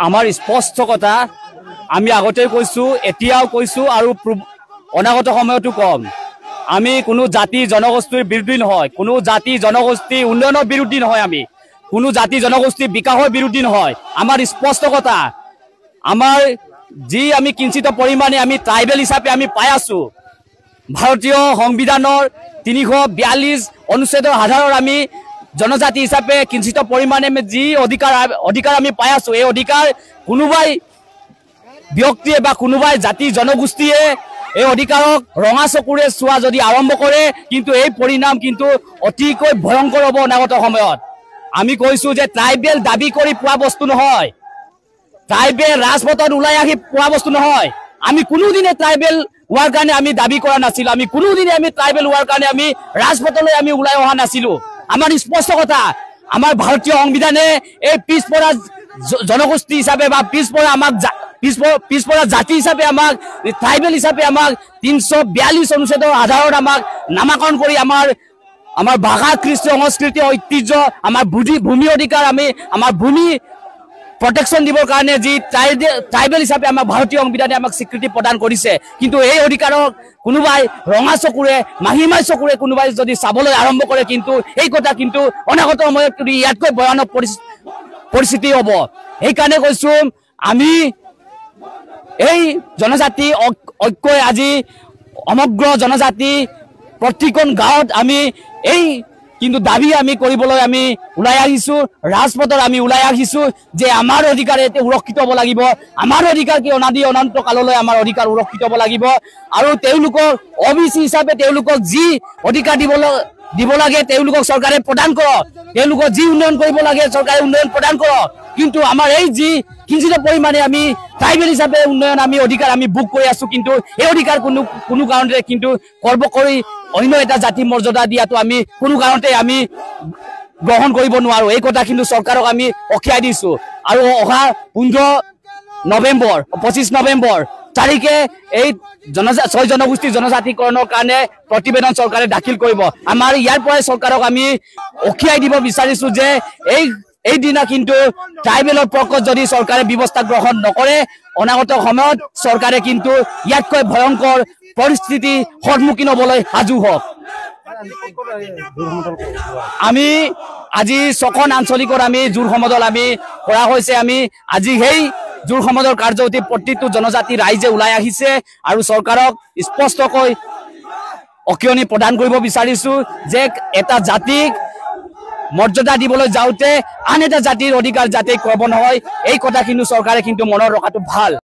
আমাৰ স্পষ্ট কথা আমি আগতে কৈছো এতিয়াও কৈছো আৰু অনাগত সময়তো কম আমি কোনো জাতি জনগোষ্ঠীৰ বিৰোধী নহয় কোনো জাতি জনগোষ্ঠী উন্নয়নৰ বিৰোধী নহয় আমি কোনো জাতি জনগোষ্ঠী বিকাশৰ বিৰোধী নহয় আমাৰ স্পষ্ট কথা আমাৰ যি আমি কিঞ্চিত পৰিমাণে আমি ট্ৰাইবেল হিচাপে আমি পাই আছো ভাৰতীয় সংবিধানৰ 342 অনুচ্ছেদৰ আধাৰত আমি জনজাতি হিচাপে কিঞ্চিত পৰিমাণে যি অধিকাৰ আমি পাই আছো এই অধিকাৰ কোনোবাই ব্যক্তিয়ে বা কোনোবাই জাতি জনগোষ্ঠীয়ে এই অধিকাৰক ৰঙা চকুৰে চোৱা যদি আৰম্ভ কৰে কিন্তু এই পৰিণাম কিন্তু অতিকৈ ভয়ংকৰ হ'ব অনাগত সময়ত আমি কৈছো যে ট্ৰাইবেল দাবী কৰি পোৱা বস্তু নহয় ট্ৰাইবেল ৰাজপথত ওলাই আহি পোৱা বস্তু নহয় আমি কোনোদিনে ট্ৰাইবেল হোৱাৰ কাৰণে আমি দাবী কৰা নাছিলো আমি কোনোদিনে আমি ট্ৰাইবেল হোৱাৰ কাৰণে আমি ৰাজপথলৈ আমি ওলাই অহা নাছিলো আমাৰ স্পষ্ট কথা আমাৰ ভাৰতীয় সংবিধানে এই পিছপৰা জনগোষ্ঠী হিচাপে বা পিছপৰা আমাক পিছপৰা জাতি হিচাপে আমাক ট্ৰাইবেল হিচাপে আমাক 342 অনুচ্ছেদৰ আধাৰত আমাক নামাকৰণ কৰি আমাৰ ভাষা কৃষ্টি সংস্কৃতি ঐতিহ্য আমাৰ ভূমি অধিকাৰ আমি আমাৰ ভূমি প্ৰটেকশ্যন দিবৰ কাৰণে যি ট্ৰাইবেল হিচাপে আমাৰ ভাৰতীয় সংবিধানে আমাক স্বীকৃতি প্ৰদান কৰিছে কিন্তু এই অধিকাৰক কোনোবাই ৰঙা চকুৰে মাহিমাই চকুৰে কোনোবাই যদি চাবলৈ আৰম্ভ কৰে কিন্তু এই কথা কিন্তু অনাগত সময়ত ইয়াতকৈ ভয়ানক পৰিস্থিতি হ'ব সেইকাৰণে কৈছো আমি এই জনজাতি ঐক্যই আজি সমগ্ৰ জনজাতি প্ৰতিখন গাঁৱত আমি এই কিন্তু দাবী আমি কৰিবলৈ আমি ওলাই আহিছো ৰাজপথত আমি ওলাই আহিছো যে আমাৰ অধিকাৰ এতে সুৰক্ষিত হ'ব লাগিব আমাৰ অধিকাৰ কি অনাদি অনন্ত কাললৈ আমাৰ অধিকাৰ সুৰক্ষিত হ'ব লাগিব আৰু তেওঁলোকৰ OBC হিচাপে তেওঁলোকক যি অধিকাৰ দিব লাগে তেওঁলোকক চৰকাৰে প্ৰদান কৰক তেওঁলোকক যি উন্নয়ন কৰিব লাগে চৰকাৰে উন্নয়ন প্ৰদান কৰক কিন্তু আমাৰ এই যি কিঞ্চিত পৰিমাণে আমি ট্ৰাইবেল হিচাপে উন্নয়ন আমি অধিকাৰ আমি বুক কৰি আছো কিন্তু এই অধিকাৰ কোনো কাৰণতে কিন্তু কৰ্ব কৰি অন্য এটা জাতি মৰ্যাদা দিয়াটো আমি কোনো কাৰণতে আমি গ্ৰহণ কৰিব নোৱাৰো এই কথা কিন্তু চৰকাৰক আমি অখিয়াই দিছো আৰু অহা 25 নৱেম্বৰ তাৰিখে এই ছয় জনগোষ্ঠী জনজাতিকৰণৰ কাৰণে প্ৰতিবেদন চৰকাৰে দাখিল কৰিব আমাৰ ইয়াৰ পৰাই চৰকাৰক আমি অখিয়াই দিব বিচাৰিছো যে এই দিনা কিন্তু ট্ৰাইবেলৰ পক্ষত যদি চৰকাৰে ব্যৱস্থা গ্ৰহণ নকৰে অনাগত সময়ত চৰকাৰে কিন্তু ইয়াতকৈ ভয়ংকৰ পৰিস্থিতি সন্মুখীন হ'বলৈ সাজু হওক আমি আজি 6খন আঞ্চলিকত আমি জোৰ সমদল আমি কৰা হৈছে আমি আজি সেই জোৰ সমদল কাৰ্যসূচী প্ৰতিটো জনজাতি ৰাইজে ওলাই আহিছে আৰু চৰকাৰক স্পষ্টকৈ অকিয়নি প্ৰদান কৰিব বিচাৰিছো যে এটা জাতিক মৰ্যাদা দিবলৈ যাওঁতে আন এটা জাতিৰ অধিকাৰ যাতে ক'ব নহয় এই কথা কিন্তু চৰকাৰে কিন্তু মনত ৰখাটো ভাল